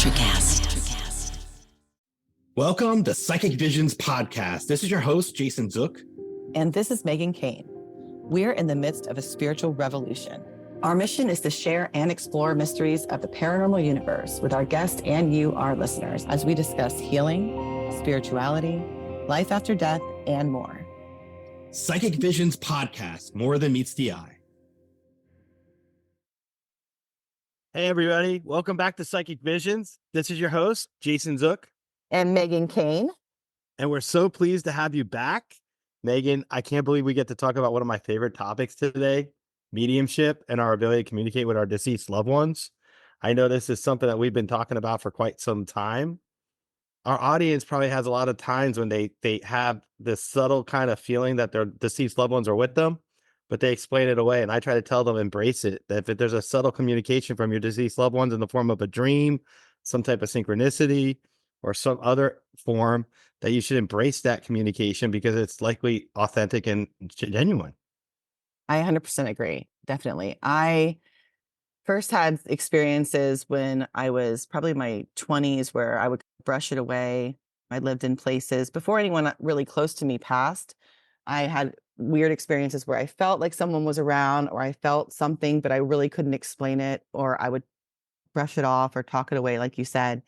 Electricast. Welcome to Psychic Visions Podcast. This is your host, Jason Zook. And this is Megan Kane. We're in the midst of a spiritual revolution. Our mission is to share and explore mysteries of the paranormal universe with our guests and you, our listeners, as we discuss healing, spirituality, life after death, and more. Psychic Visions Podcast, more than meets the eye. Hey, everybody. Welcome back to Psychic Visions. This is your host, Jason Zook. And Megan Kane. And we're so pleased to have you back. Megan, I can't believe we get to talk about one of my favorite topics today, mediumship and our ability to communicate with our deceased loved ones. I know this is something that we've been talking about for quite some time. Our audience probably has a lot of times when they have this subtle kind of feeling that their deceased loved ones are with them, but they explain it away. And I try to tell them, embrace it, that if there's a subtle communication from your deceased loved ones in the form of a dream, some type of synchronicity, or some other form, that you should embrace that communication because it's likely authentic and genuine. I 100% agree. Definitely. I first had experiences when I was probably in my 20s where I would brush it away. I lived in places before anyone really close to me passed. I had weird experiences where I felt like someone was around or I felt something, but I really couldn't explain it, or I would brush it off or talk it away, like you said.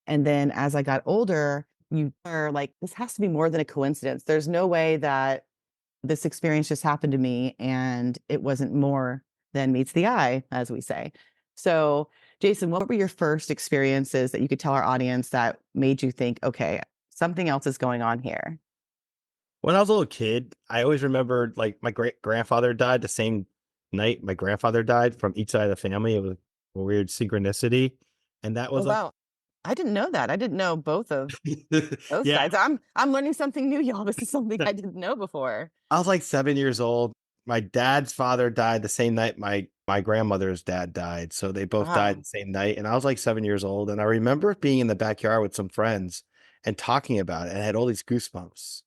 And then as I got older, you are like, this has to be more than a coincidence. There's no way that this experience just happened to me and it wasn't more than meets the eye, as we say. So, Jason, what were your first experiences that you could tell our audience that made you think, okay, something else is going on here? When I was a little kid, I always remembered like my great-grandfather died the same night my grandfather died from each side of the family. It was a weird synchronicity. And that was Wow. I didn't know that. I didn't know both of those yeah, sides. I'm learning something new, y'all. This is something I didn't know before. I was like 7 years old. My dad's father died the same night my grandmother's dad died. So they both died Wow. the same night. And I was like 7 years old. And I remember being in the backyard with some friends and talking about it. And I had all these goosebumps.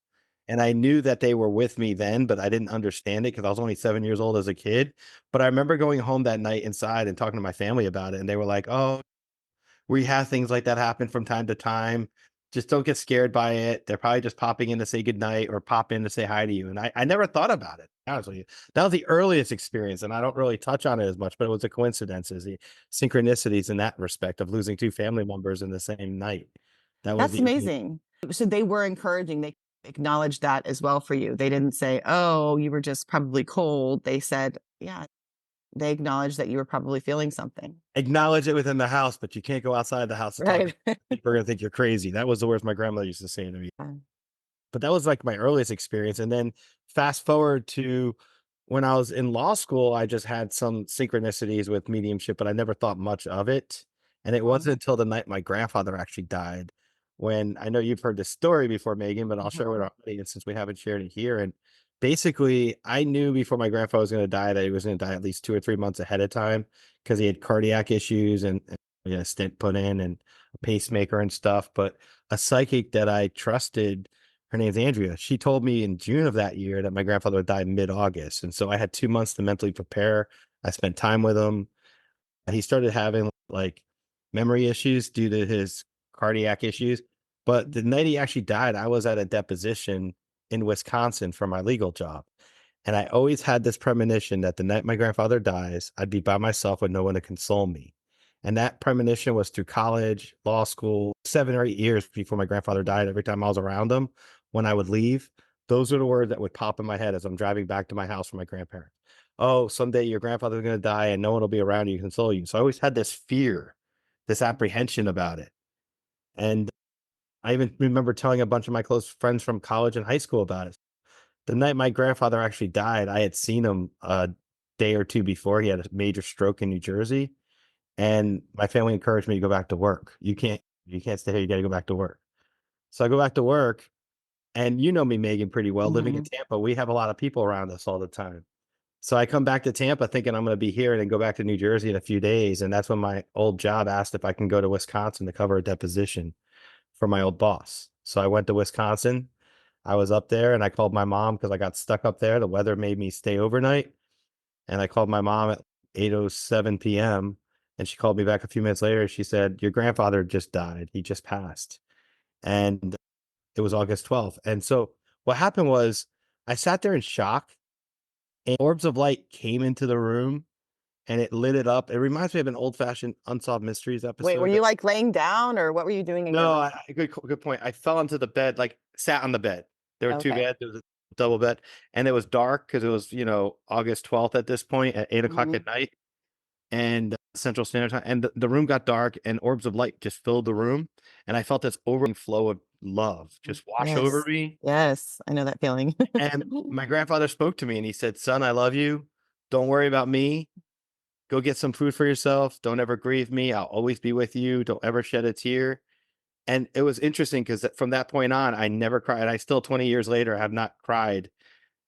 And I knew that they were with me then, but I didn't understand it because I was only 7 years old as a kid. But I remember going home that night inside and talking to my family about it. And they were like, oh, we have things like that happen from time to time. Just don't get scared by it. They're probably just popping in to say goodnight or pop in to say hi to you. And I never thought about it. Honestly, that was the earliest experience. And I don't really touch on it as much, but it was the coincidences, the synchronicities in that respect of losing two family members in the same night. That was That's the amazing. So they were encouraging, they acknowledged that as well for you. They didn't say, oh, you were just probably cold. They said, yeah, they acknowledged that you were probably feeling something. acknowledge it within the house, but you can't go outside the house to talk. Right. People are gonna think you're crazy. That was the words my grandmother used to say to me. Yeah. But that was like my earliest experience. And then fast forward to when I was in law school, I just had some synchronicities with mediumship, but I never thought much of it. And it wasn't until the night my grandfather actually died, when I know you've heard this story before, Megan, but I'll share it with our audience since we haven't shared it here. And basically, I knew before my grandfather was going to die that he was going to die at least 2 or 3 months ahead of time because he had cardiac issues and a stent put in and a pacemaker and stuff. But a psychic that I trusted, her name's Andrea, she told me in June of that year that my grandfather would die mid-August. And so I had 2 months to mentally prepare. I spent time with him. He started having like memory issues due to his cardiac issues. But the night he actually died, I was at a deposition in Wisconsin for my legal job. And I always had this premonition that the night my grandfather dies, I'd be by myself with no one to console me. And that premonition was through college, law school, 7 or 8 years before my grandfather died. Every time I was around him, when I would leave, those are the words that would pop in my head as I'm driving back to my house from my grandparents. Oh, someday your grandfather's going to die and no one will be around you to console you. So I always had this fear, this apprehension about it. And I even remember telling a bunch of my close friends from college and high school about it. The night my grandfather actually died, I had seen him a day or two before. He had a major stroke in New Jersey. And my family encouraged me to go back to work. You can't stay here. You got to go back to work. So I go back to work, and you know me, Megan, pretty well. Living in Tampa, we have a lot of people around us all the time. So I come back to Tampa thinking I'm going to be here and then go back to New Jersey in a few days. And that's when my old job asked if I can go to Wisconsin to cover a deposition for my old boss. So I went to Wisconsin. I was up there and I called my mom because I got stuck up there. The weather made me stay overnight. And I called my mom at 8:07 p.m. And she called me back a few minutes later. She said, your grandfather just died. He just passed. And it was August 12th. And so what happened was I sat there in shock, and orbs of light came into the room and it lit it up. It reminds me of an old-fashioned Unsolved Mysteries Wait, were episode. you like laying down, or what were you doing in your No, room? good point. I fell into the bed, like sat on the bed. There were two Okay. beds. There was a double bed, and it was dark because it was, August 12th at this point at 8 o'clock Mhm. at night, and Central Standard Time. And the room got dark, and orbs of light just filled the room, and I felt this overwhelming flow of love just wash over Yes. me. Yes, I know that feeling. And my grandfather spoke to me, and he said, "Son, I love you. Don't worry about me. Go get some food for yourself. Don't ever grieve me. I'll always be with you. Don't ever shed a tear." And it was interesting because from that point on, I never cried. I still, 20 years later, have not cried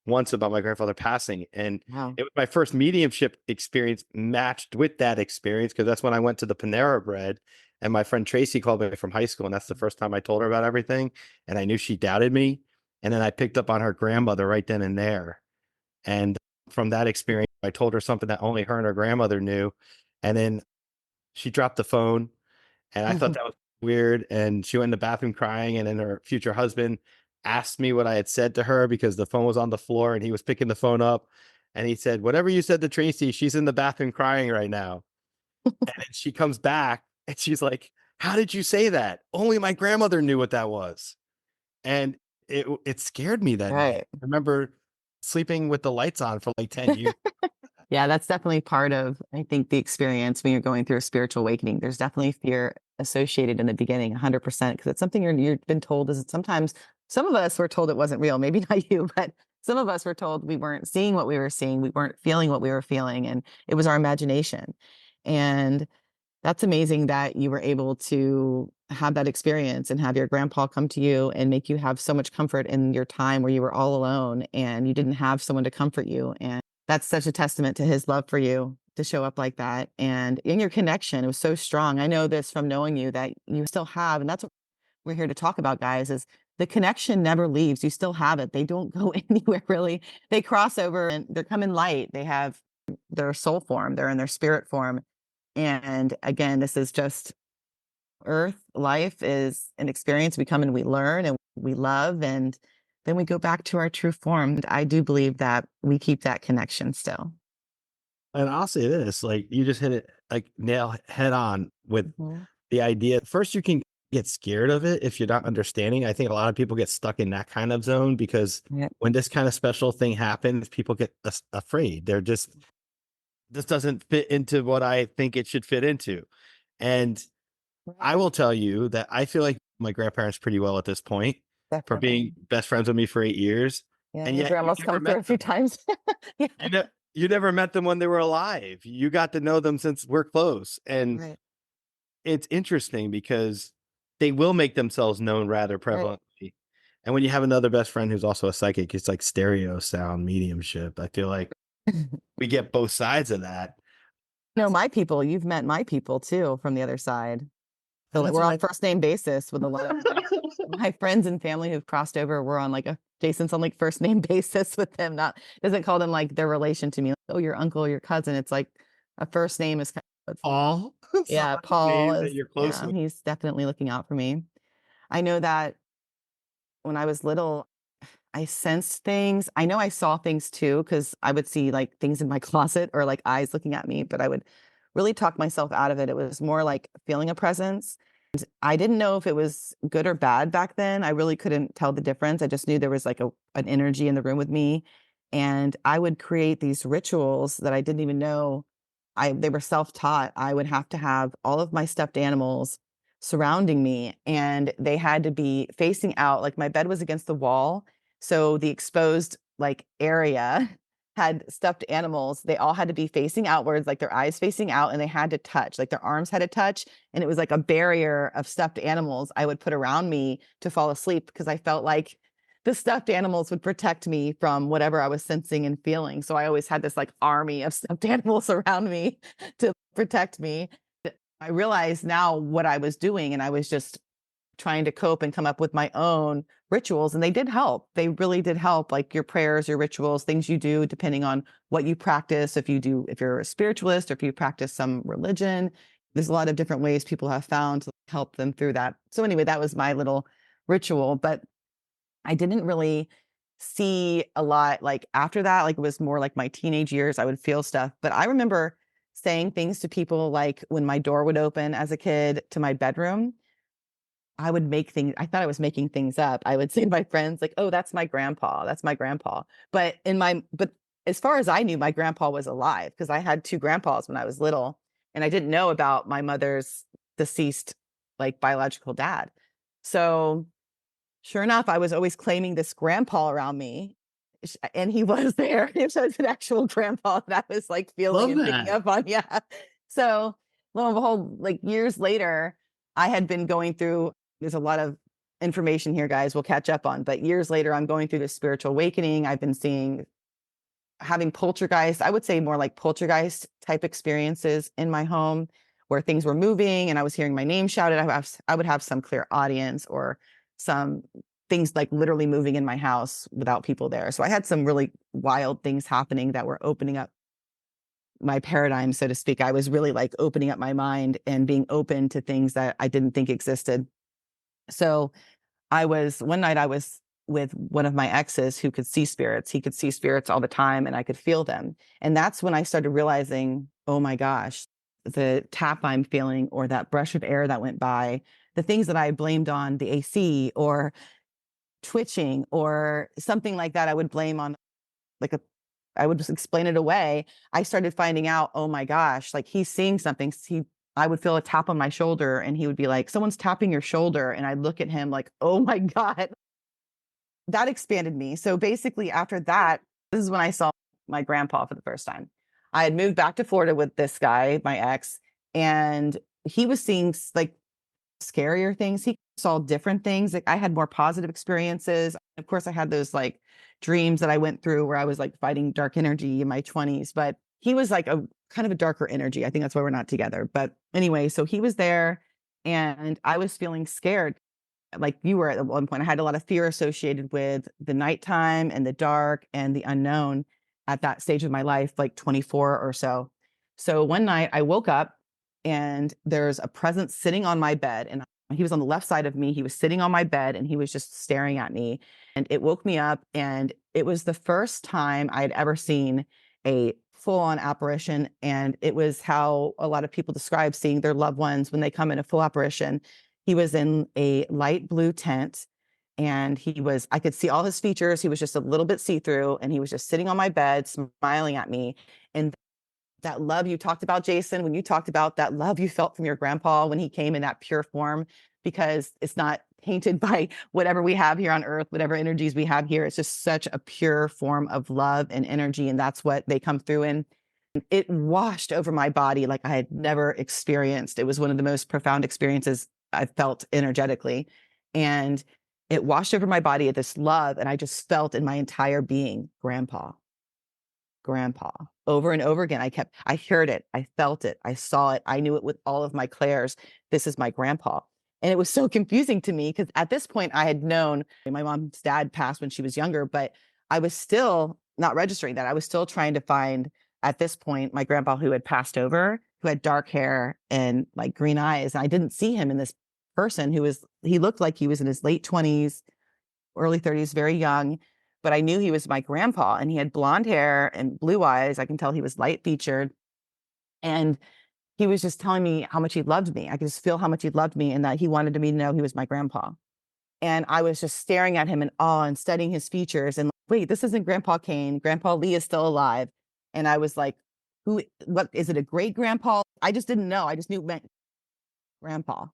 once about my grandfather passing. And Wow. it was my first mediumship experience matched with that experience, because that's when I went to the Panera Bread, and my friend Tracy called me from high school. And that's the first time I told her about everything. And I knew she doubted me. And then I picked up on her grandmother right then and there. And from that experience, I told her something that only her and her grandmother knew. And then she dropped the phone, and I thought that was weird. And she went in the bathroom crying. And then her future husband asked me what I had said to her, because the phone was on the floor and he was picking the phone up. And he said, whatever you said to Tracy, she's in the bathroom crying right now. And then she comes back and she's like, how did you say that? Only my grandmother knew what that was. And it scared me that night. Right. I remember sleeping with the lights on for like 10 years. Yeah, that's definitely part of, I think, the experience when you're going through a spiritual awakening. There's definitely fear associated in the beginning, 100%, because it's something you've been told is sometimes some of us were told it wasn't real, maybe not you, but some of us were told we weren't seeing what we were seeing, we weren't feeling what we were feeling, and it was our imagination. And that's amazing that you were able to have that experience and have your grandpa come to you and make you have so much comfort in your time where you were all alone and you didn't have someone to comfort you. And that's such a testament to his love for you to show up like that. And in your connection, it was so strong. I know this from knowing you that you still have, and that's what we're here to talk about, guys, is the connection never leaves. You still have it. They don't go anywhere really. They cross over and they're come in light. They have their soul form, they're in their spirit form. And again, this is just earth. Life is an experience. We come and we learn and we love, and then we go back to our true form. I do believe that we keep that connection still. And I'll say this, like, you just hit it like nail head on with Mhm. the idea. First, you can get scared of it if you're not understanding. I think a lot of people get stuck in that kind of zone, because Yep. when this kind of special thing happens, people get afraid. They're just, this doesn't fit into what I think it should fit into. And I will tell you that I feel like my grandparents pretty well at this point, for Definitely. being best friends with me for 8 years. Yeah, And your yet you grandma's never come through met a few them. times. Yeah. You never met them when they were alive. You got to know them since we're close. And Right. it's interesting because they will make themselves known rather Right. prevalently. And when you have another best friend who's also a psychic, it's like stereo sound mediumship. I feel like we get both sides of that. No, my people, you've met my people too from the other side. So like, That's we're what on first name basis with a lot of my friends and family who've crossed over. We're on like Jason's on like first name basis with them. Not doesn't call them like their relation to me. Like, oh, your uncle, your cousin. It's like a first name is kind of, Paul, yeah. somebody's Paul name that is, you're close yeah, with. he's definitely looking out for me. I know that when I was little, I sensed things. I know I saw things too, because I would see like things in my closet or like eyes looking at me, but I would really talk myself out of it. It was more like feeling a presence. I didn't know if it was good or bad back then. I really couldn't tell the difference. I just knew there was like an energy in the room with me. And I would create these rituals that I didn't even know they were self-taught. I would have to have all of my stuffed animals surrounding me, and they had to be facing out. Like my bed was against the wall. So the exposed like area had stuffed animals. They all had to be facing outwards, like their eyes facing out, and they had to touch, like their arms had to touch. And it was like a barrier of stuffed animals I would put around me to fall asleep, because I felt like the stuffed animals would protect me from whatever I was sensing and feeling. So I always had this like army of stuffed animals around me to protect me. I realize now what I was doing, and I was just trying to cope and come up with my own rituals. And they did help. They really did help. Like your prayers, your rituals, things you do, depending on what you practice. If you're a spiritualist or if you practice some religion, there's a lot of different ways people have found to help them through that. So anyway, that was my little ritual, but I didn't really see a lot like after that. Like it was more like my teenage years, I would feel stuff. But I remember saying things to people like when my door would open as a kid to my bedroom, I would make things, I thought I was making things up. I would say to my friends, like, oh, that's my grandpa. That's my grandpa. But as far as I knew, my grandpa was alive because I had two grandpas when I was little. And I didn't know about my mother's deceased, like biological dad. So sure enough, I was always claiming this grandpa around me. And he was there. It was an actual grandpa that I was like feeling Love and picking that. up on. Yeah. So lo and behold, like years later, I had been going through, there's a lot of information here, guys, we'll catch up on. But years later, I'm going through this spiritual awakening. I've been having poltergeist, I would say more like poltergeist type experiences in my home where things were moving and I was hearing my name shouted. I would have some clear audience or some things like literally moving in my house without people there. So I had some really wild things happening that were opening up my paradigm, so to speak. I was really like opening up my mind and being open to things that I didn't think existed. So one night I was with one of my exes who could see spirits. He could see spirits all the time and I could feel them. And that's when I started realizing, oh my gosh, the tap I'm feeling or that brush of air that went by, the things that I blamed on the AC or twitching or something like that, I would blame on I would just explain it away. I started finding out, oh my gosh, like he's seeing something. I would feel a tap on my shoulder and he would be like, someone's tapping your shoulder. And I'd look at him like, oh my God, that expanded me. So basically after that, this is when I saw my grandpa for the first time. I had moved back to Florida with this guy, my ex, and he was seeing like scarier things. He saw different things. Like I had more positive experiences. Of course, I had those like dreams that I went through where I was like fighting dark energy in my 20s, but he was like a kind of a darker energy. I think that's why we're not together. But anyway, so he was there and I was feeling scared. Like you were at one point, I had a lot of fear associated with the nighttime and the dark and the unknown at that stage of my life, like 24 or so. So one night I woke up and there's a presence sitting on my bed and he was on the left side of me. He was sitting on my bed and he was just staring at me and it woke me up. And it was the first time I had ever seen a full on apparition. And it was how a lot of people describe seeing their loved ones when they come in a full apparition. He was in a light blue tent and I could see all his features. He was just a little bit see-through and he was just sitting on my bed, smiling at me. And that love you talked about, Jason, when you talked about that love you felt from your grandpa when he came in that pure form, because it's not tainted by whatever we have here on earth, whatever energies we have here. It's just such a pure form of love and energy. And that's what they come through in. It washed over my body like I had never experienced. It was one of the most profound experiences I felt energetically. And it washed over my body at this love. And I just felt in my entire being, grandpa, over and over again. I heard it. I felt it. I saw it. I knew it with all of my clairs. This is my grandpa. And it was so confusing to me because at this point I had known my mom's dad passed when she was younger, but I was still not registering that. I was still trying to find at this point my grandpa who had passed over, who had dark hair and like green eyes. And I didn't see him in this person he looked like he was in his late 20s, early 30s, very young. But I knew he was my grandpa and he had blonde hair and blue eyes. I can tell he was light featured. And he was just telling me how much he loved me. I could just feel how much he loved me and that he wanted me to know he was my grandpa. And I was just staring at him in awe and studying his features and like, wait, this isn't Grandpa Kane. Grandpa Lee is still alive. And I was like, what is it, a great grandpa? I just didn't know. I just knew it meant grandpa.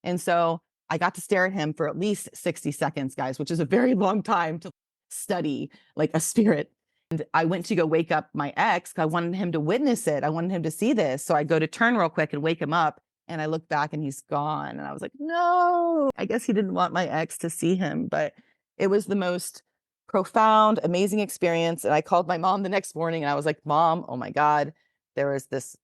And so I got to stare at him for at least 60 seconds, guys, which is a very long time to study like a spirit. And I went to go wake up my ex. I wanted him to witness it. I wanted him to see this. So I go to turn real quick and wake him up. And I look back and he's gone. And I was like, no, I guess he didn't want my ex to see him. But it was the most profound, amazing experience. And I called my mom the next morning and I was like, Mom, oh my God, there was this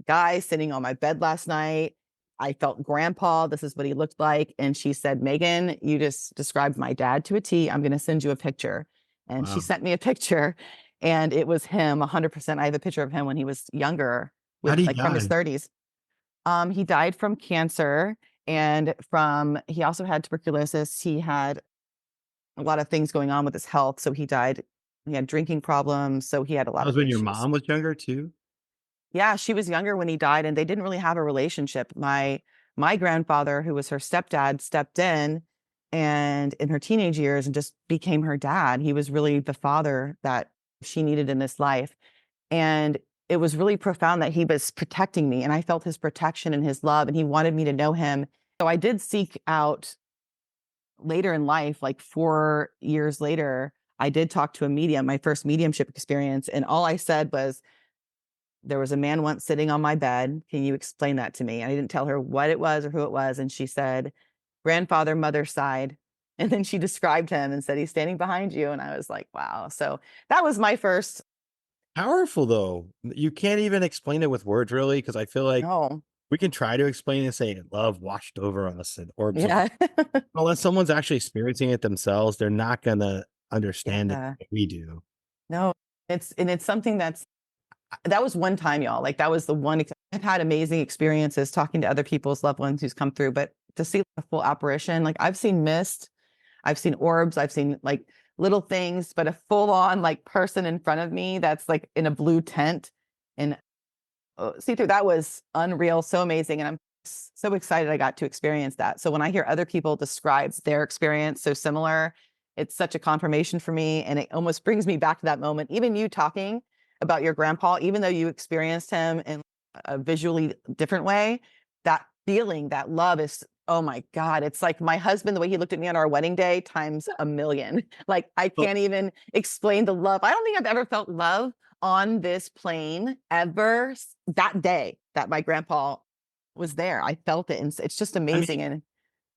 guy sitting on my bed last night. I felt grandpa. This is what he looked like. And she said, Megan, you just described my dad to a T. I'm going to send you a picture. And she Wow. sent me a picture and it was him 100%. I have a picture of him when he was younger How'd with he like from his die? 30s. He died from cancer and he also had tuberculosis. He had a lot of things going on with his health. So he died. He had drinking problems. So he had a That lot was of when your issues. mom was younger too? Yeah, she was younger when he died and they didn't really have a relationship. My grandfather, who was her stepdad, stepped in her teenage years and just became her dad. He was really the father that she needed in this life. And it was really profound that he was protecting me and I felt his protection and his love and he wanted me to know him. So I did seek out later in life, like 4 years later, I did talk to a medium, my first mediumship experience. And all I said was, there was a man once sitting on my bed. Can you explain that to me? I didn't tell her what it was or who it was. And she said, grandfather, mother's side. And then she described him and said, he's standing behind you. And I was like, wow. So that was my first. Powerful though. You can't even explain it with words really, because I feel like No. we can try to explain and say love washed over us and orbs of Yeah. unless someone's actually experiencing it themselves, they're not gonna understand it Yeah. like we do. No. It's something that was one time, y'all. Like that was the one. I've had amazing experiences talking to other people's loved ones who's come through, but to see a full apparition, like I've seen mist, I've seen orbs, I've seen like little things, but a full on like person in front of me that's like in a blue tent and see through, that was unreal, so amazing. And I'm so excited I got to experience that. So when I hear other people describe their experience so similar, it's such a confirmation for me. And it almost brings me back to that moment. Even you talking about your grandpa, even though you experienced him in a visually different way, that feeling, that love is, oh my God, it's like my husband, the way he looked at me on our wedding day times a million. Like I can't even explain the love. I don't think I've ever felt love on this plane ever. That day that my grandpa was there, I felt it. And it's just I amazing. mean, And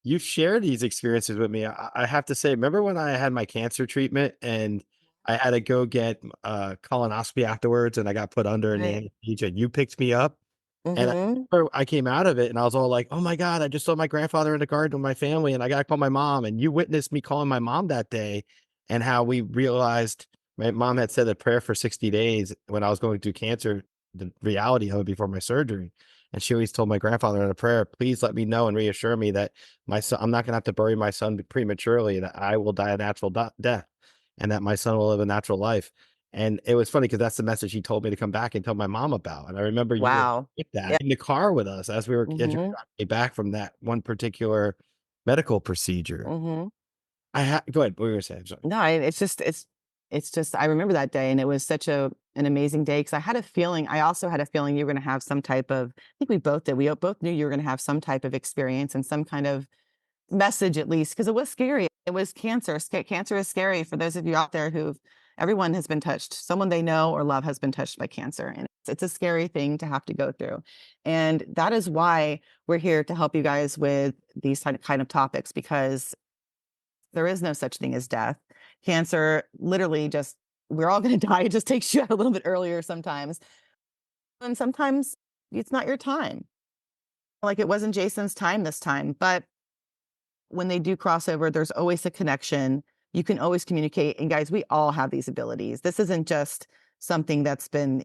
you've shared these experiences with me. I have to say, remember when I had my cancer treatment and I had to go get colonoscopy afterwards and I got put under an right. anesthesia and you picked me up? And I Mm-hmm. remember I came out of it and I was all like, oh my God, I just saw my grandfather in the garden with my family and I got to call my mom. And you witnessed me calling my mom that day and how we realized my mom had said a prayer for 60 days when I was going through cancer, the reality of it before my surgery. And she always told my grandfather in a prayer, please let me know and reassure me that my son, I'm not going to have to bury my son prematurely, that I will die a natural death and that my son will live a natural life. And it was funny because that's the message he told me to come back and tell my mom about. And I remember you were Wow. with that Yeah. in the car with us as we were as you were Mm-hmm. driving me back from that one particular medical procedure. Mm-hmm. Go ahead. What were you gonna say? I'm sorry. No, it's just I remember that day and it was such an amazing day because I also had a feeling you were going to have some type of, I think we both did. We both knew you were going to have some type of experience and some kind of message at least because it was scary. It was cancer. Cancer is scary for those of you out there everyone has been touched. Someone they know or love has been touched by cancer. And it's a scary thing to have to go through. And that is why we're here to help you guys with these kind of topics because there is no such thing as death. Cancer literally just, we're all going to die. It just takes you out a little bit earlier sometimes. And sometimes it's not your time. Like it wasn't Jason's time this time. But when they do cross over, there's always a connection. You can always communicate. And guys, we all have these abilities. This isn't just something that's been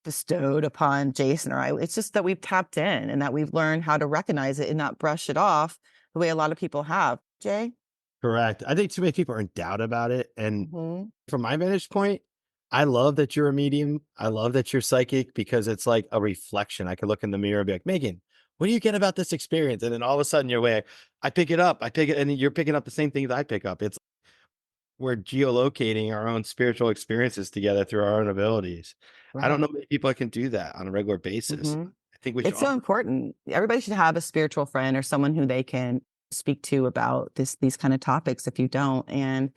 bestowed upon Jason or I. It's just that we've tapped in and that we've learned how to recognize it and not brush it off the way a lot of people have. Jay? Correct. I think too many people are in doubt about it. And Mhm. from my vantage point, I love that you're a medium. I love that you're psychic because it's like a reflection. I could look in the mirror and be like, Megan, what do you get about this experience? And then all of a sudden you're like, I pick it up. I pick it, and you're picking up the same things I pick up. It's we're geolocating our own spiritual experiences together through our own abilities. I don't Right. know many people that can do that on a regular basis. Mhm. I think we should It's so all important. Everybody should have a spiritual friend or someone who they can speak to about these kind of topics if you don't. And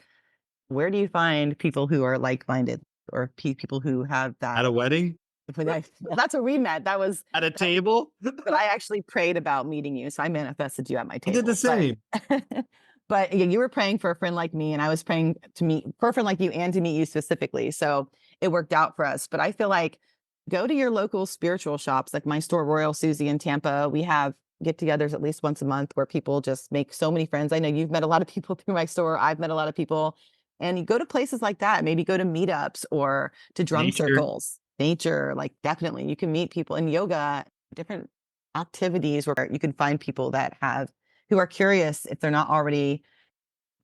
where do you find people who are like-minded or people who have at that? a wedding, Well, that's where we met. at a table. But I actually prayed about meeting you. So I manifested you at my I did the table. same. But yeah, you were praying for a friend like me, and I was praying for a friend like you and to meet you specifically. So it worked out for us. But I feel like go to your local spiritual shops, like my store, Royal Susie in Tampa. We have get-togethers at least once a month where people just make so many friends. I know you've met a lot of people through my store. I've met a lot of people. And you go to places like that, maybe go to meetups or to drum Nature. circles, nature, like definitely you can meet people in yoga, different activities where you can find people that who are curious if they're not already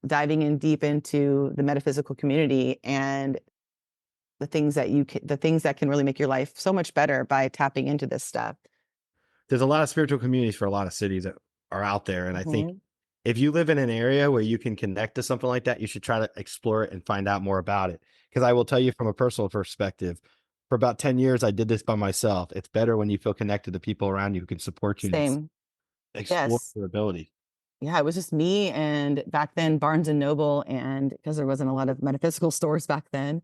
diving in deep into the metaphysical community and the things that can really make your life so much better by tapping into this stuff. There's a lot of spiritual communities for a lot of cities that are out there. And I think Mhm. if you live in an area where you can connect to something like that, you should try to explore it and find out more about it. Because I will tell you from a personal perspective, for about 10 years, I did this by myself. It's better when you feel connected to people around you who can support you and Same. explore Yes. your ability. Yeah, it was just me and back then Barnes and Noble, and because there wasn't a lot of metaphysical stores back then,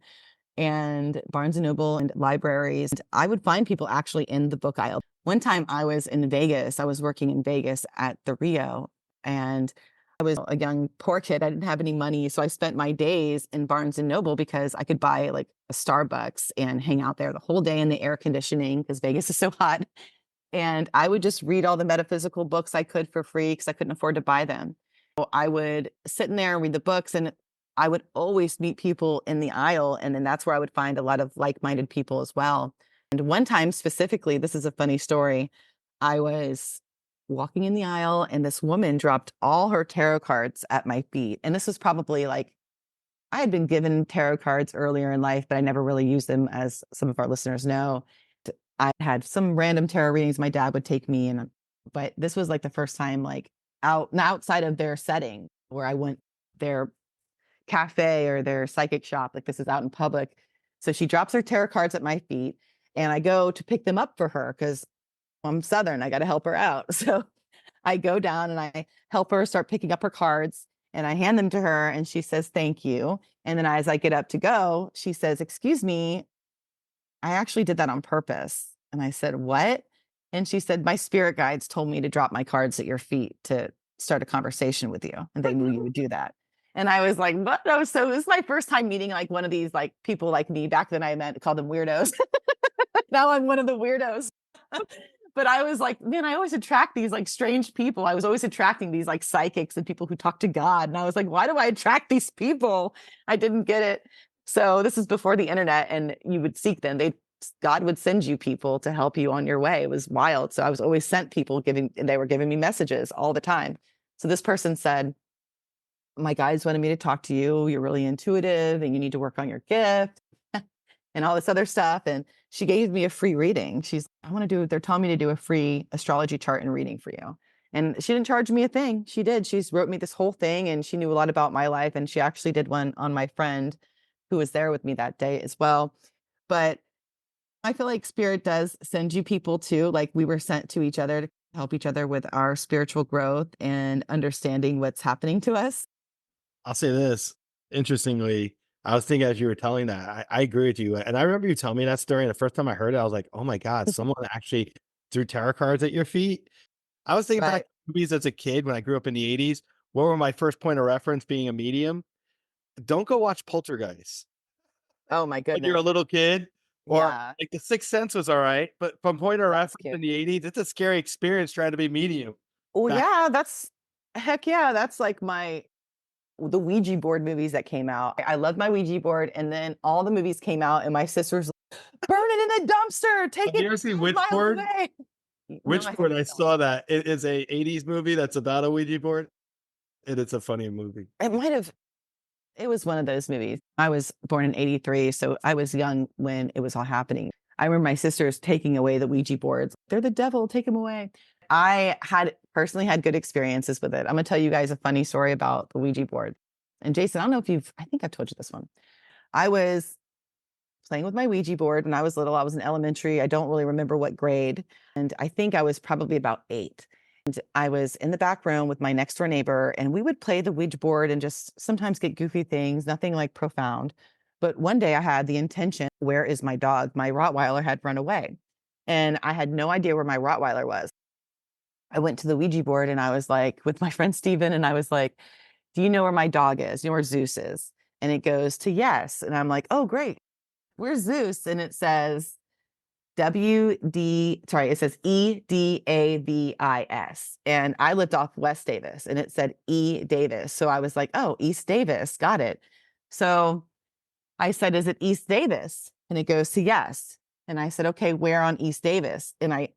and Barnes and Noble and libraries, I would find people actually in the book aisle. One time I was in Vegas, I was working in Vegas at the Rio, and I was a young poor kid. I didn't have any money, so I spent my days in Barnes and Noble because I could buy like a Starbucks and hang out there the whole day in the air conditioning because Vegas is so hot. And I would just read all the metaphysical books I could for free because I couldn't afford to buy them. So I would sit in there and read the books, and I would always meet people in the aisle. And then that's where I would find a lot of like-minded people as well. And one time specifically, this is a funny story. I was walking in the aisle and this woman dropped all her tarot cards at my feet. And this was probably like, I had been given tarot cards earlier in life, but I never really used them, as some of our listeners know. I had some random tarot readings my dad would take me, but this was like the first time like outside of their setting where I went their cafe or their psychic shop. Like this is out in public. So she drops her tarot cards at my feet and I go to pick them up for her because I'm Southern. I got to help her out. So I go down and I help her start picking up her cards and I hand them to her and she says, "Thank you." And then as I get up to go, she says, "Excuse me, I actually did that on purpose." And I said, "What?" And she said, "My spirit guides told me to drop my cards at your feet to start a conversation with you. And they knew you would do that." And I was like, "What?" No, so this is my first time meeting like one of these like people like me. Back then I called them weirdos. Now I'm one of the weirdos. But I was like, man, I always attract these like strange people. I was always attracting these like psychics and people who talk to God. And I was like, why do I attract these people? I didn't get it. So this is before the internet and you would seek them. God would send you people to help you on your way. It was wild. So I was always sent people they were giving me messages all the time. So this person said, "My guides wanted me to talk to you. You're really intuitive and you need to work on your gift." And all this other stuff. And she gave me a free reading. They're telling me to do a free astrology chart and reading for you. And she didn't charge me a thing. She did. She's wrote me this whole thing and she knew a lot about my life. And she actually did one on my friend who was there with me that day as well. But I feel like spirit does send you people too. Like we were sent to each other to help each other with our spiritual growth and understanding what's happening to us. I'll say this. Interestingly, I was thinking as you were telling that, I agree with you. And I remember you telling me that story. And the first time I heard it, I was like, oh my God, someone actually threw tarot cards at your feet. I was thinking back Right. to movies as a kid when I grew up in the 80s. What were my first point of reference being a medium? Don't go watch Poltergeist Oh my when you're a goodness. little kid. Or Yeah. like The Sixth Sense was all right. But from point of That's reference cute. in the 80s, it's a scary experience trying to be medium. Oh Back, yeah, heck yeah, that's like the Ouija board movies that came out. I love my Ouija board, and then all the movies came out, and my sister's like, "Burn it in the dumpster, take have you it ever seen 5 miles Witchboard? away." No, I Witchboard, haven't. I saw that. It is a 80s movie that's about a Ouija board. And it's a funny movie. It might have. It was one of those movies. I was born in '83, so I was young when it was all happening. I remember my sisters taking away the Ouija boards. "They're the devil, take them away." I had personally had good experiences with it. I'm gonna tell you guys a funny story about the Ouija board. And Jason, I don't know if I think I've told you this one. I was playing with my Ouija board when I was little. I was in elementary. I don't really remember what grade. And I think I was probably about 8. And I was in the back room with my next door neighbor, and we would play the Ouija board and just sometimes get goofy things, nothing like profound. But one day I had the intention, where is my dog? My Rottweiler had run away. And I had no idea where my Rottweiler was. I went to the Ouija board and I was like, with my friend Steven, and I was like, "Do you know where my dog is? Do you know where Zeus is?" And it goes to yes. And I'm like, "Oh, great. Where's Zeus?" And it says, it says Edavis. And I lived off West Davis and it said E Davis. So I was like, oh, East Davis. Got it. So I said, is it East Davis? And it goes to yes. And I said, okay, where on East Davis? And I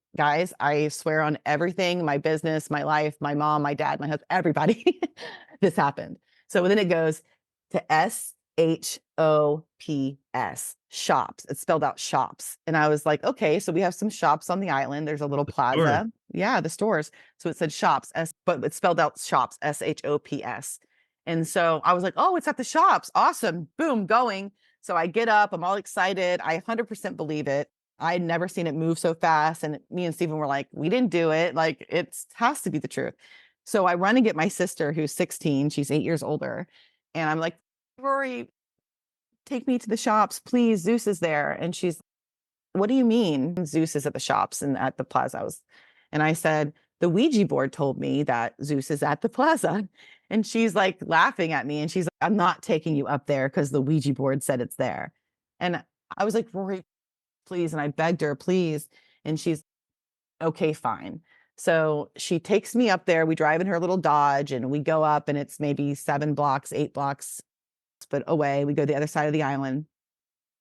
swear on everything, my business, my life, my mom, my dad, my husband, everybody, this happened. So then it goes to SHOPS, shops. It's spelled out shops. And I was like, okay, so we have some shops on the island. There's a little plaza. Store. Yeah, the stores. So it said shops, but it's spelled out shops, SHOPS. And so I was like, oh, it's at the shops. Awesome. Boom, going. So I get up, I'm all excited. I 100% believe it. I'd never seen it move so fast. And me and Stephen were like, we didn't do it. Like, it has to be the truth. So I run and get my sister, who's 16. She's 8 years older. And I'm like, Rory, take me to the shops, please. Zeus is there. And she's, what do you mean Zeus is at the shops and at the plaza? And I said, the Ouija board told me that Zeus is at the plaza. And she's like laughing at me. And she's like, I'm not taking you up there because the Ouija board said it's there. And I was like, Rory, please. And I begged her, please. And she's okay, fine. So she takes me up there. We drive in her little Dodge and we go up and it's maybe 7 blocks, 8 blocks but away. We go to the other side of the island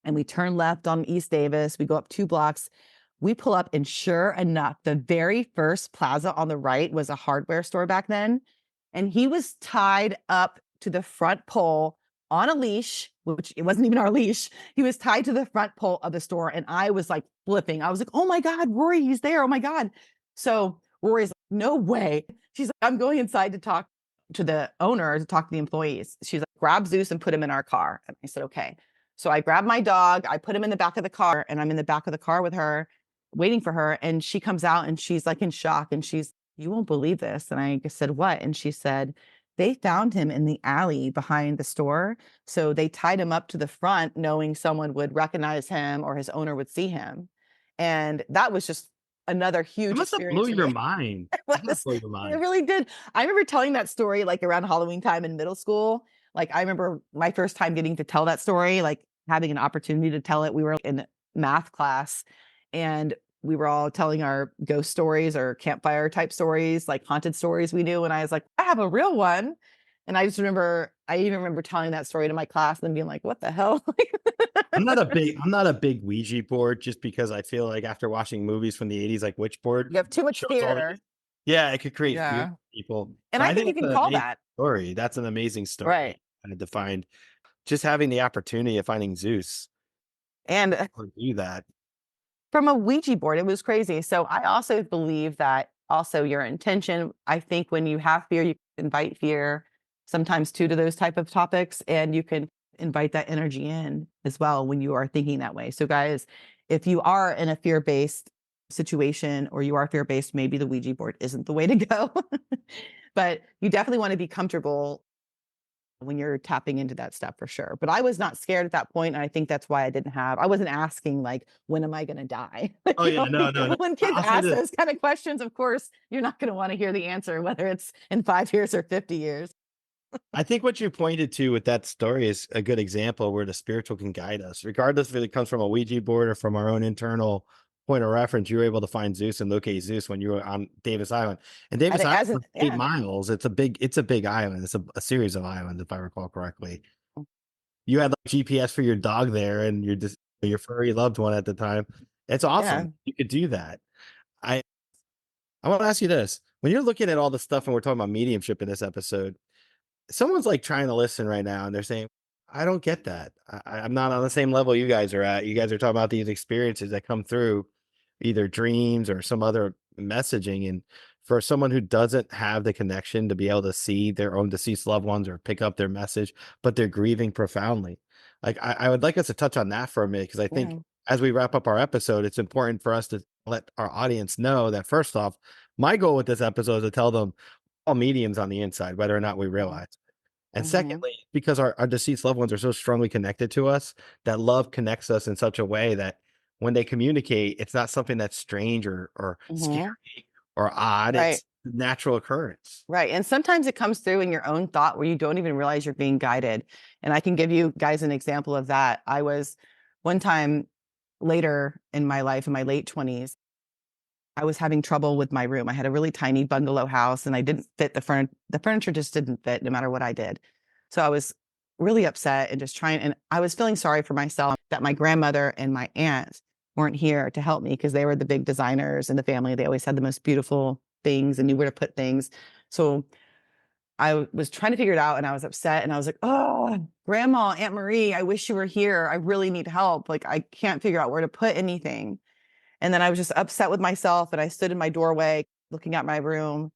and we turn left on East Davis. We go up 2 blocks. We pull up and sure enough, the very first plaza on the right was a hardware store back then. And he was tied up to the front pole on a leash, which it wasn't even our leash. He was tied to the front pole of the store. And I was like flipping. I was like, oh my God, Rory, he's there. Oh my God. So Rory's like, no way. She's like, I'm going inside to talk to the owner, to talk to the employees. She's like, grab Zeus and put him in our car. And I said, okay. So I grabbed my dog, I put him in the back of the car, and I'm in the back of the car with her, waiting for her. And she comes out and she's like in shock. And she's, you won't believe this. And I said, what? And she said, they found him in the alley behind the store. So they tied him up to the front, knowing someone would recognize him or his owner would see him. And that was just another huge It must have experience. blew your mind. It must blow your It mind. really did. I remember telling that story like around Halloween time in middle school. Like I remember my first time getting to tell that story, like having an opportunity to tell it. We were in math class and we were all telling our ghost stories or campfire type stories, like haunted stories we knew. And I was like, I have a real one. And I even remember telling that story to my class and being like, what the hell? I'm not a big Ouija board just because I feel like after watching movies from the 80s, like Witchboard, You have too much shows all fear. these- yeah, it could create fear Yeah. in people. And But I think you it's can an call amazing that. story. That's an amazing story. Right. And to find just having the opportunity of finding Zeus And or do that. from a Ouija board, it was crazy. So I also believe that also your intention, I think when you have fear, you can invite fear sometimes too to those type of topics, and you can invite that energy in as well when you are thinking that way. So guys, if you are in a fear-based situation or you are fear-based, maybe the Ouija board isn't the way to go, but you definitely want to be comfortable when you're tapping into that stuff for sure. But I was not scared at that point. And I think that's why I wasn't asking like, when am I going to die? Oh yeah, no. When kids I'll say ask this. those kind of questions, of course, you're not going to want to hear the answer, whether it's in 5 years or 50 years. I think what you pointed to with that story is a good example where the spiritual can guide us, regardless if it comes from a Ouija board or from our own internal point of reference. You were able to find Zeus and locate Zeus when you were on Davis Island. And Davis Island is 8 miles. It's a big island. It's a series of islands, if I recall correctly. You had like GPS for your dog there and your furry loved one at the time. It's awesome. You could do that. I want to ask you this. When you're looking at all the stuff and we're talking about mediumship in this episode, someone's like trying to listen right now and they're saying, I don't get that. I'm not on the same level you guys are at. You guys are talking about these experiences that come through either dreams or some other messaging. And for someone who doesn't have the connection to be able to see their own deceased loved ones or pick up their message, but they're grieving profoundly. Like I would like us to touch on that for a minute, because I think as we wrap up our episode, it's important for us to let our audience know that first off, my goal with this episode is to tell them all mediums on the inside, whether or not we realize it. And secondly, because our deceased loved ones are so strongly connected to us, that love connects us in such a way that when they communicate, it's not something that's strange or scary or odd. It's a natural occurrence. Right. And sometimes it comes through in your own thought where you don't even realize you're being guided. And I can give you guys an example of that. I was one time later in my life, in my late 20s, I was having trouble with my room. I had a really tiny bungalow house and I didn't fit the furniture. The furniture just didn't fit no matter what I did. So I was really upset and just trying, and I was feeling sorry for myself that my grandmother and my aunt weren't here to help me because they were the big designers in the family. They always had the most beautiful things and knew where to put things. So I was trying to figure it out and I was upset and I was like, oh, Grandma, Aunt Marie, I wish you were here. I really need help. Like, I can't figure out where to put anything. And then I was just upset with myself and I stood in my doorway looking at my room.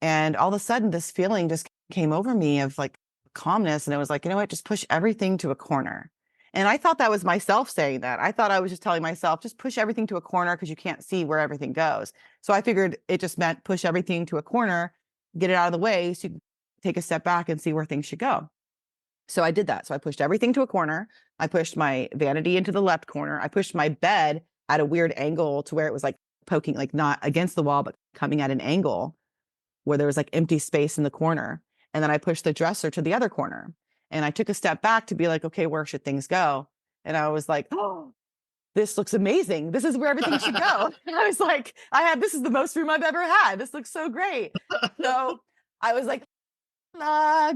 And all of a sudden, this feeling just came over me of like calmness. And it was like, you know what, just push everything to a corner. And I thought that was myself saying that. I thought I was just telling myself, just push everything to a corner because you can't see where everything goes. So I figured it just meant push everything to a corner, get it out of the way so you can take a step back and see where things should go. So I did that. So I pushed everything to a corner. I pushed my vanity into the left corner. I pushed my bed at a weird angle to where it was like poking, like not against the wall, but coming at an angle where there was like empty space in the corner. And then I pushed the dresser to the other corner. And I took a step back to be like, okay, where should things go? And I was like, oh, this looks amazing. This is where everything should go. And I was like, this is the most room I've ever had. This looks so great. So I was like,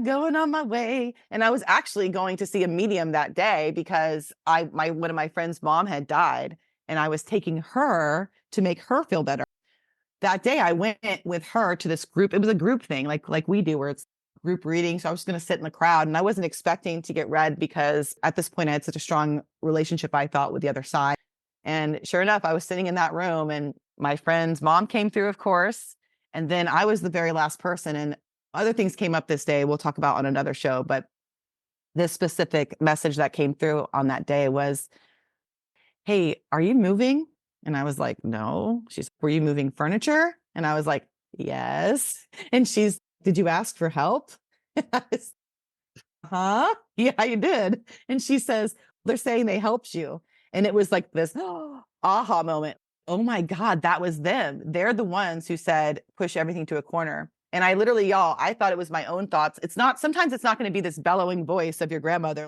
going on my way. And I was actually going to see a medium that day because one of my friend's mom had died and I was taking her to make her feel better. That day I went with her to this group. It was a group thing like we do where it's group reading. So I was just going to sit in the crowd and I wasn't expecting to get read because at this point I had such a strong relationship, I thought, with the other side. And sure enough, I was sitting in that room and my friend's mom came through, of course. And then I was the very last person. And other things came up this day we'll talk about on another show. But this specific message that came through on that day was, hey, are you moving? And I was like, no. She's, were you moving furniture? And I was like, yes. And she's, did you ask for help? And I was, huh? Yeah, you did. And she says, they're saying they helped you. And it was like this aha moment. Oh my God, that was them. They're the ones who said, push everything to a corner. And I literally, y'all, I thought it was my own thoughts. Sometimes it's not going to be this bellowing voice of your grandmother,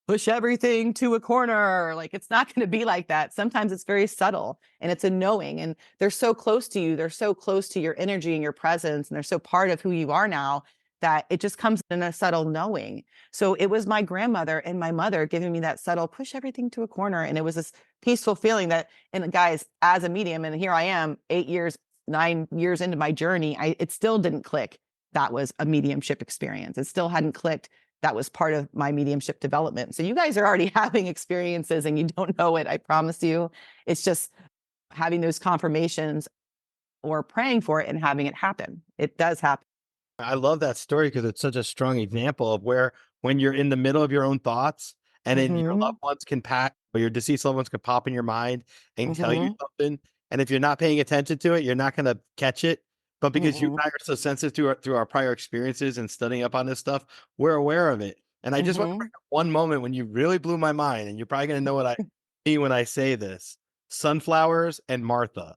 push everything to a corner. Like, it's not going to be like that. Sometimes it's very subtle and it's a knowing, and they're so close to you. They're so close to your energy and your presence, and they're so part of who you are now that it just comes in a subtle knowing. So it was my grandmother and my mother giving me that subtle push everything to a corner. And it was this peaceful feeling that, and guys, as a medium, and here I am 9 years into my journey, it still didn't click. That was a mediumship experience. It still hadn't clicked. That was part of my mediumship development. So you guys are already having experiences and you don't know it. I promise you. It's just having those confirmations or praying for it and having it happen. It does happen. I love that story because it's such a strong example of where when you're in the middle of your own thoughts and then your loved ones or your deceased loved ones can pop in your mind and tell you something. And if you're not paying attention to it, you're not going to catch it. But because you and I are so sensitive through our prior experiences and studying up on this stuff, we're aware of it. And I just want to bring up one moment when you really blew my mind, and you're probably going to know what I mean when I say this: sunflowers and Martha.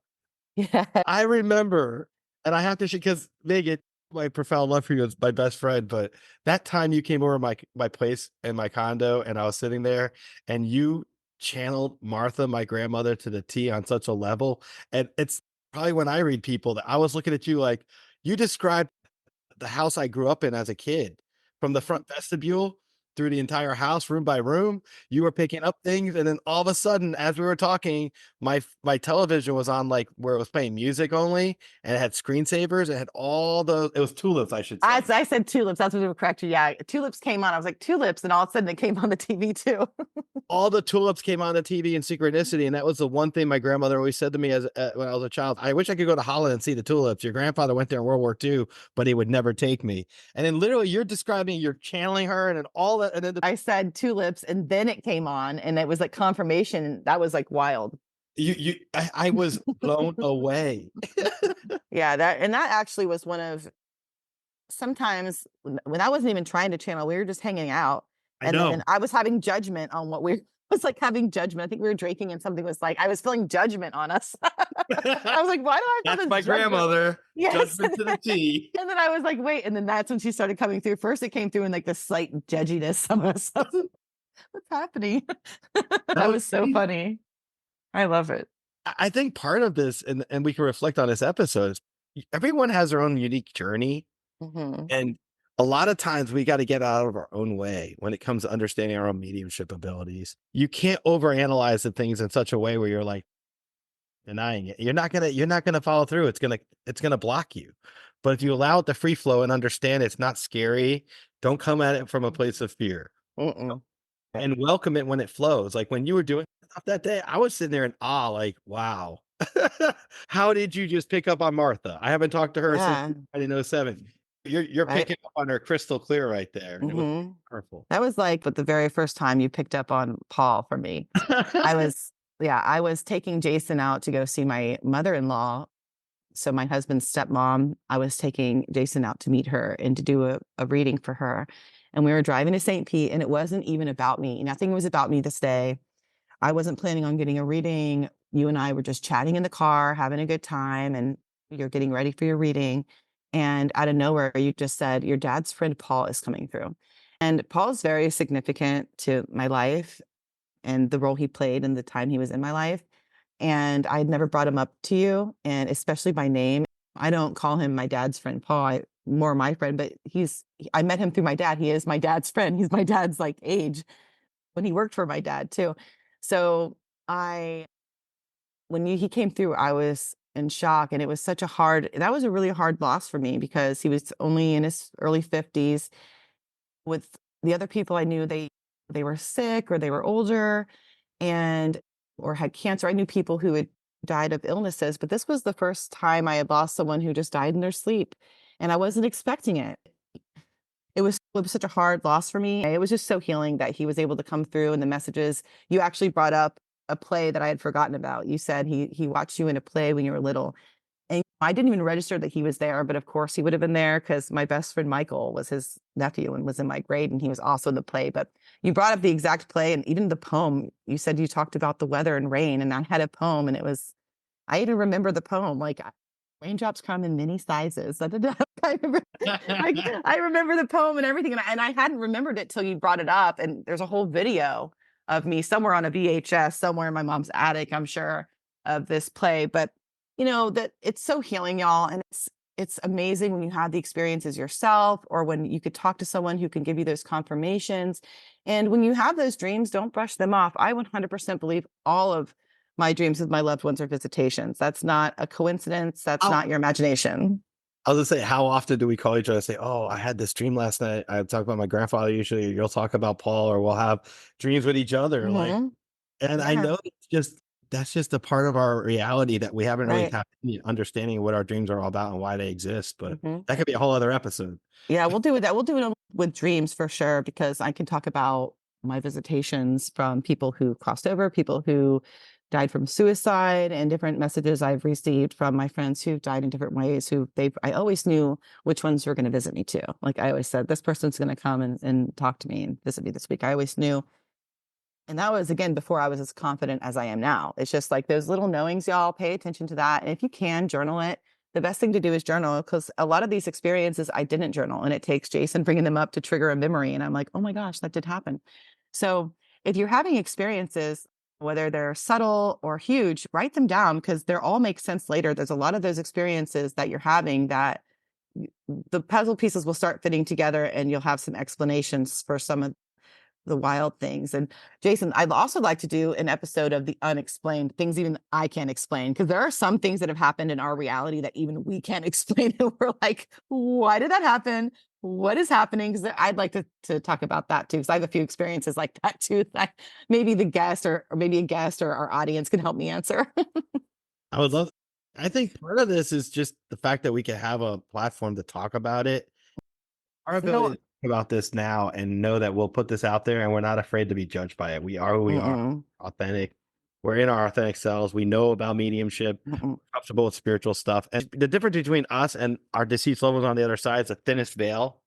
Yeah. I remember, and I have to, because Megan, my profound love for you is my best friend, but that time you came over my place in my condo and I was sitting there and you channeled Martha, my grandmother, to the T on such a level. And it's probably when I read people that I was looking at you like you described the house I grew up in as a kid, from the front vestibule through the entire house, room by room. You were picking up things, and then all of a sudden, as we were talking, my television was on, like, where it was playing music only, and it had screensavers. It had it was tulips, I should say. I said tulips. That's what we were correct. Yeah, tulips came on. I was like, tulips, and all of a sudden it came on the TV too. All the tulips came on the TV in Synchronicity, and that was the one thing my grandmother always said to me as when I was a child. I wish I could go to Holland and see the tulips. Your grandfather went there in World War II, but he would never take me. And then literally you're channeling her and then all that. And then I said tulips, and then it came on, and it was like confirmation. That was like wild. I was blown away. Yeah, that actually was one of, sometimes when I wasn't even trying to channel, we were just hanging out. And then I was having judgment on what was like having judgment. I think we were drinking and something was like, I was feeling judgment on us. I was like, why do I have That's this my judgment? Grandmother. Yes. Judgment to the T. And then I was like, wait. And then that's when she started coming through. First, it came through in like the slight judginess of us. What's happening? That was so funny. I love it. I think part of this, and we can reflect on this episode, is everyone has their own unique journey. Hmm. And a lot of times we got to get out of our own way when it comes to understanding our own mediumship abilities. You can't overanalyze the things in such a way where you're like denying it. You're not gonna follow through. It's gonna block you. But if you allow it to free flow and understand it's not scary, don't come at it from a place of fear Mm-mm. and welcome it when it flows. Like when you were doing stuff that day, I was sitting there in awe, like, wow. How did you just pick up on Martha? I haven't talked to her since Yeah. 1907. You're Right. picking up on her crystal clear right there. It was Hmm. powerful. That was like, but the very first time you picked up on Paul for me, I was, yeah, I was taking Jason out to go see my mother-in-law. So my husband's stepmom, I was taking Jason out to meet her and to do a reading for her. And we were driving to St. Pete, and it wasn't even about me. Nothing was about me this day. I wasn't planning on getting a reading. You and I were just chatting in the car, having a good time, and you're getting ready for your reading. And out of nowhere, you just said, your dad's friend Paul is coming through. And Paul is very significant to my life and the role he played in the time he was in my life. And I'd never brought him up to you, and especially by name. I don't call him my dad's friend, Paul. More my friend, but I met him through my dad. He is my dad's friend. He's my dad's like age when he worked for my dad too. So I, he came through, I was in shock, and it was that was a really hard loss for me because he was only in his early 50s. With the other people I knew, they were sick or they were older and or had cancer. I knew people who had died of illnesses, but this was the first time I had lost someone who just died in their sleep, and I wasn't expecting it. It was such a hard loss for me. It was just so healing that he was able to come through, and the messages. You actually brought up a play that I had forgotten about. You said he watched you in a play when you were little, and I didn't even register that he was there, but of course he would have been there because my best friend Michael was his nephew and was in my grade, and he was also in the play. But you brought up the exact play and even the poem. You said you talked about the weather and rain, and I had a poem, and I even remember the poem, like raindrops come in many sizes. Da, da, da. I remember, like, I remember the poem and everything, and I hadn't remembered it till you brought it up. And there's a whole video of me somewhere on a VHS, somewhere in my mom's attic, I'm sure, of this play. But that it's so healing, y'all, and it's amazing when you have the experiences yourself, or when you could talk to someone who can give you those confirmations. And when you have those dreams, don't brush them off. I 100% believe all of my dreams with my loved ones are visitations. That's not a coincidence. That's Oh, not your imagination. I was gonna say, how often do we call each other and say, "Oh, I had this dream last night." I talk about my grandfather usually. You'll talk about Paul, or we'll have dreams with each other. Like, Hmm. and I Yeah, know that's just a part of our reality that we haven't really right. tapped any understanding of what our dreams are all about and why they exist. But Hmm. that could be a whole other episode. Yeah, we'll do it. We'll do it with dreams for sure, because I can talk about my visitations from people who crossed over, people who died from suicide, and different messages I've received from my friends who've died in different ways. I always knew which ones were going to visit me too. Like I always said, this person's going to come and talk to me and visit me this week. I always knew. And that was, again, before I was as confident as I am now. It's just like those little knowings, y'all. Pay attention to that. And if you can journal it, the best thing to do is journal, because a lot of these experiences I didn't journal, and it takes Jason bringing them up to trigger a memory. And I'm like, oh my gosh, that did happen. So if you're having experiences, whether they're subtle or huge, write them down, because they all make sense later. There's a lot of those experiences that you're having that the puzzle pieces will start fitting together, and you'll have some explanations for some of the wild things. And Jason, I'd also like to do an episode of the unexplained things even I can't explain, because there are some things that have happened in our reality that even we can't explain. And we're like, why did that happen? What is happening? Because I'd like to talk about that too, because I have a few experiences like that too, that maybe the guest or maybe a guest or our audience can help me answer. I would love. I think part of this is just the fact that we can have a platform to talk about it. Our You know, ability to talk about this now and know that we'll put this out there and we're not afraid to be judged by it. We are who we are, mm-mm, authentic. We're in our authentic selves. We know about mediumship, mm-mm, comfortable with spiritual stuff. And the difference between us and our deceased loved ones on the other side is the thinnest veil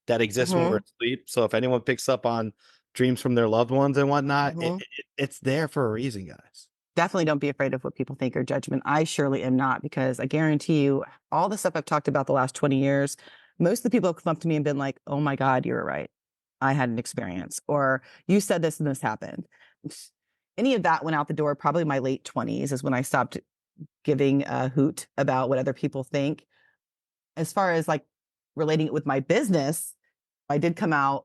that exists when we're mm-hmm, asleep. So if anyone picks up on dreams from their loved ones and whatnot, mm-hmm. it's there for a reason, guys. Definitely don't be afraid of what people think or judgment. I surely am not, because I guarantee you, all the stuff I've talked about the last 20 years, most of the people have come up to me and been like, oh my God, you were right. I had an experience. Or you said this and this happened. any of that went out the door. Probably my late 20s is when I stopped giving a hoot about what other people think. As far as like relating it with my business, I did come out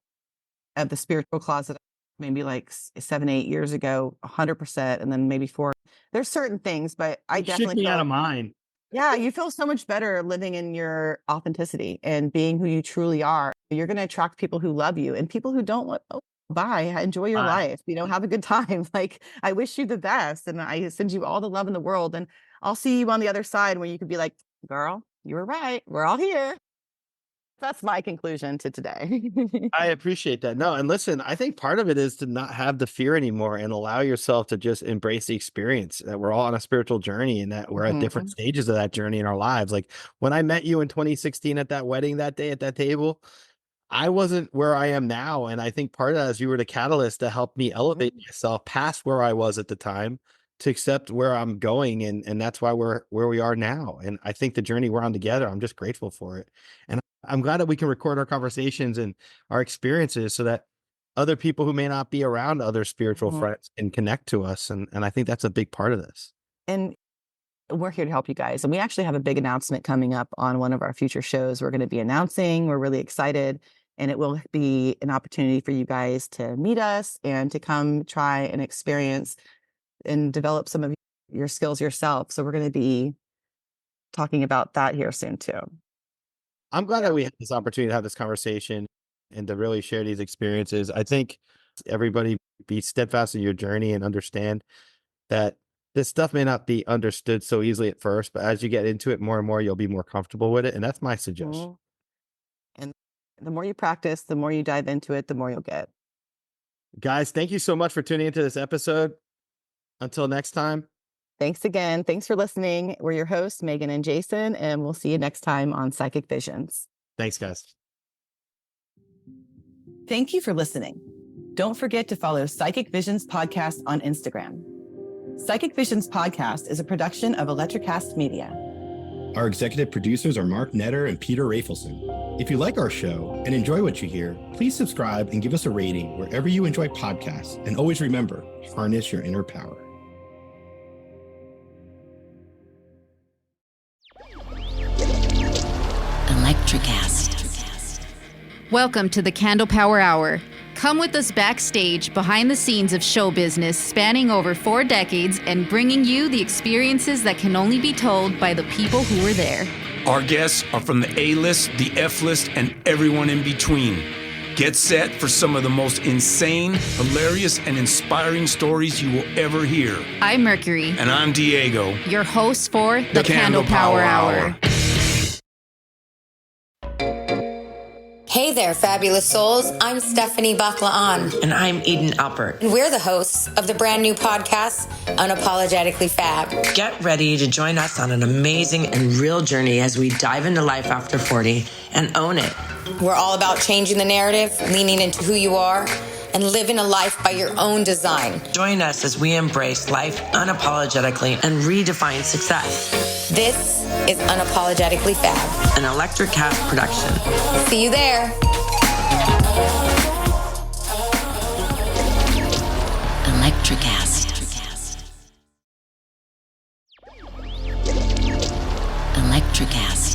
of the spiritual closet maybe like 7, 8 years ago, 100%, and then maybe 4. There's certain things, but I You shook definitely me out feel, of mine. yeah, you feel so much better living in your authenticity and being who you truly are. You're going to attract people who love you and people who don't want, oh, bye, enjoy your Bye. life. Have a good time. Like, I wish you the best. And I send you all the love in the world. And I'll see you on the other side where you could be like, girl, you were right. We're all here. That's my conclusion to today. I appreciate that. No, and listen, I think part of it is to not have the fear anymore and allow yourself to just embrace the experience that we're all on a spiritual journey and that we're at different stages of that journey in our lives. Like when I met you in 2016 at that wedding that day at that table, I wasn't where I am now. And I think part of that is you were the catalyst to help me elevate myself past where I was at the time to accept where I'm going. And that's why we're where we are now. And I think the journey we're on together, I'm just grateful for it. And I'm glad that we can record our conversations and our experiences so that other people who may not be around other spiritual friends can connect to us. And I think that's a big part of this. And we're here to help you guys. And we actually have a big announcement coming up on one of our future shows. We're going to be announcing. We're really excited. And it will be an opportunity for you guys to meet us and to come try and experience and develop some of your skills yourself. So we're going to be talking about that here soon too. I'm glad that we had this opportunity to have this conversation and to really share these experiences. I think everybody be steadfast in your journey and understand that this stuff may not be understood so easily at first, but as you get into it more and more, you'll be more comfortable with it. And that's my suggestion. And the more you practice, the more you dive into it, the more you'll get. Guys, thank you so much for tuning into this episode. Until next time. Thanks again. Thanks for listening. We're your hosts, Megan and Jason, and we'll see you next time on Psychic Visions. Thanks, guys. Thank you for listening. Don't forget to follow Psychic Visions Podcast on Instagram. Psychic Visions Podcast is a production of Electricast Media. Our executive producers are Mark Netter and Peter Rafelson. If you like our show and enjoy what you hear, please subscribe and give us a rating wherever you enjoy podcasts. And always remember, harness your inner power. Electricast. Welcome to the Candle Power Hour. Come with us backstage behind the scenes of show business spanning over 4 decades and bringing you the experiences that can only be told by the people who were there. Our guests are from the A-list, the F-list, and everyone in between. Get set for some of the most insane, hilarious, and inspiring stories you will ever hear. I'm Mercury. And I'm Diego. Your host for the Candle Power Hour. Hey there, fabulous souls. I'm Stephanie Baklaan. And I'm Eden Alpert. And we're the hosts of the brand new podcast, Unapologetically Fab. Get ready to join us on an amazing and real journey as we dive into life after 40 and own it. We're all about changing the narrative, leaning into who you are, and living a life by your own design. Join us as we embrace life unapologetically and redefine success. This is Unapologetically Fab, an Electricast production. See you there. Electricast. Electricast.